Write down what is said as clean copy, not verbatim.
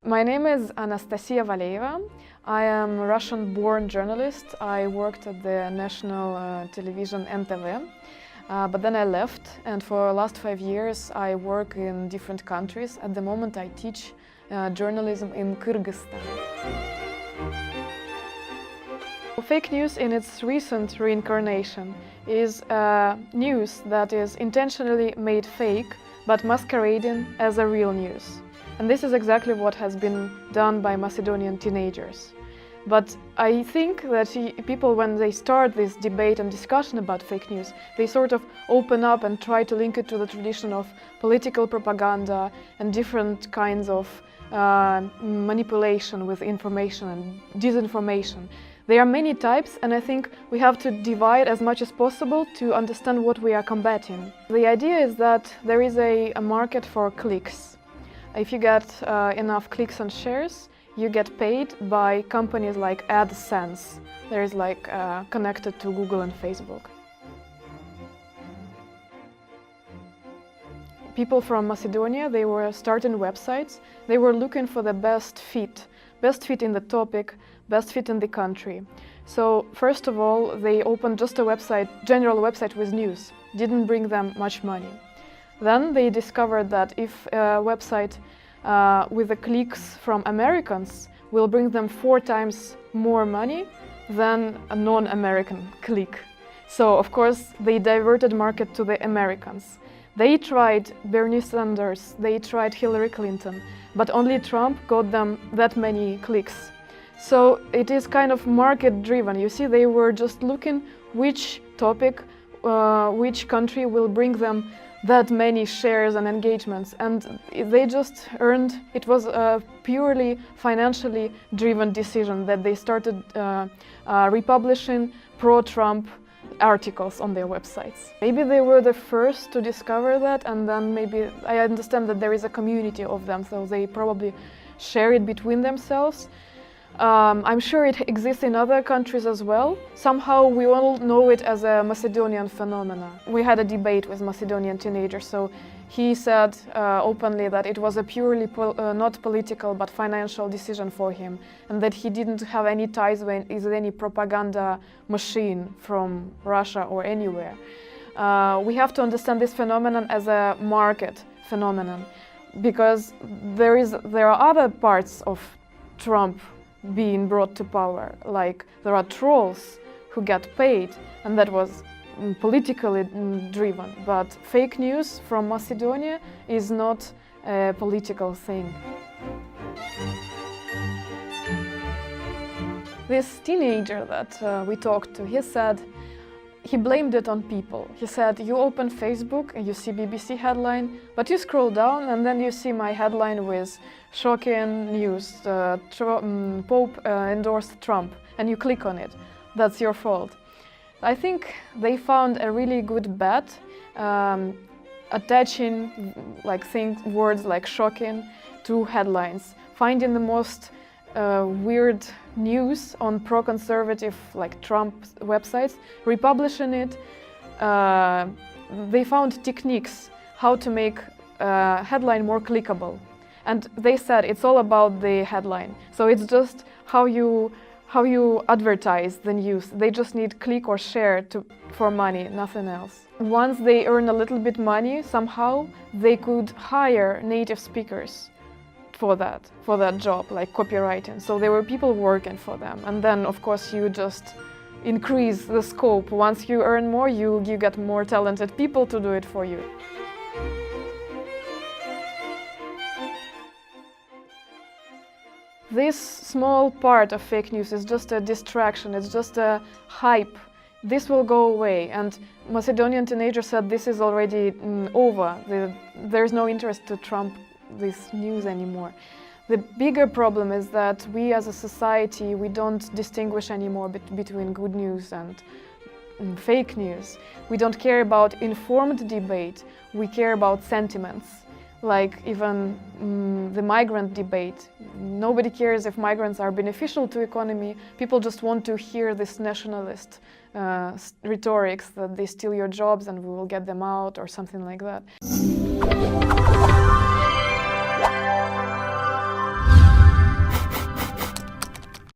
My name is Anastasia Valeeva. I am a Russian-born journalist. I worked at the national television NTV, but then I left, and for the last 5 years I work in different countries. At the moment I teach journalism in Kyrgyzstan. Fake news in its recent reincarnation is news that is intentionally made fake but masquerading as a real news. And this is exactly what has been done by Macedonian teenagers. But I think that people, when they start this debate and discussion about fake news, they sort of open up and try to link it to the tradition of political propaganda and different kinds of manipulation with information and disinformation. There are many types, and I think we have to divide as much as possible to understand what we are combating. The idea is that there is a market for clicks. If you get enough clicks and shares, you get paid by companies like AdSense. There is connected to Google and Facebook. People from Macedonia, they were starting websites. They were looking for the best fit in the topic, best fit in the country. So first of all, they opened just a website, general website with news. Didn't bring them much money. Then they discovered that if a website with the clicks from Americans will bring them 4 times more money than a non-American click. So of course they diverted market to the Americans. They tried Bernie Sanders, they tried Hillary Clinton, but only Trump got them that many clicks. So it is kind of market driven. You see, they were just looking which topic, which country will bring them that many shares and engagements, and they just earned. It was a purely financially driven decision that they started republishing pro-Trump articles on their websites. Maybe they were the first to discover that, and then maybe I understand that there is a community of them, so they probably share it between themselves. I'm sure it exists in other countries as well. Somehow we all know it as a Macedonian phenomenon. We had a debate with Macedonian teenagers, so he said openly that it was a purely not political but financial decision for him, and that he didn't have any ties with any propaganda machine from Russia or anywhere. We have to understand this phenomenon as a market phenomenon, because there are other parts of Trump being brought to power, like there are trolls who get paid, and that was politically driven. But fake news from Macedonia is not a political thing. This teenager that we talked to, he said, he blamed it on people. He said, you open Facebook and you see BBC headline, but you scroll down and then you see my headline with shocking news, Pope endorsed Trump, and you click on it. That's your fault. I think they found a really good bet, attaching words like shocking to headlines, finding the most weird news on pro-conservative like Trump websites, republishing it. They found techniques how to make a headline more clickable, and they said it's all about the headline. So it's just how you advertise the news. They just need click or share for money, nothing else. Once they earn a little bit money, somehow they could hire native speakers for that job, like copywriting. So there were people working for them, and then of course you just increase the scope. Once you earn more, you get more talented people to do it for you. This small part of fake news is just a distraction, it's just a hype. This will go away, and Macedonian teenagers said this is already over. There's no interest to Trump this news anymore. The bigger problem is that we as a society, we don't distinguish anymore between good news and fake news. We don't care about informed debate, we care about sentiments. Like even the migrant debate. Nobody cares if migrants are beneficial to economy. People just want to hear this nationalist rhetorics that they steal your jobs and we will get them out or something like that.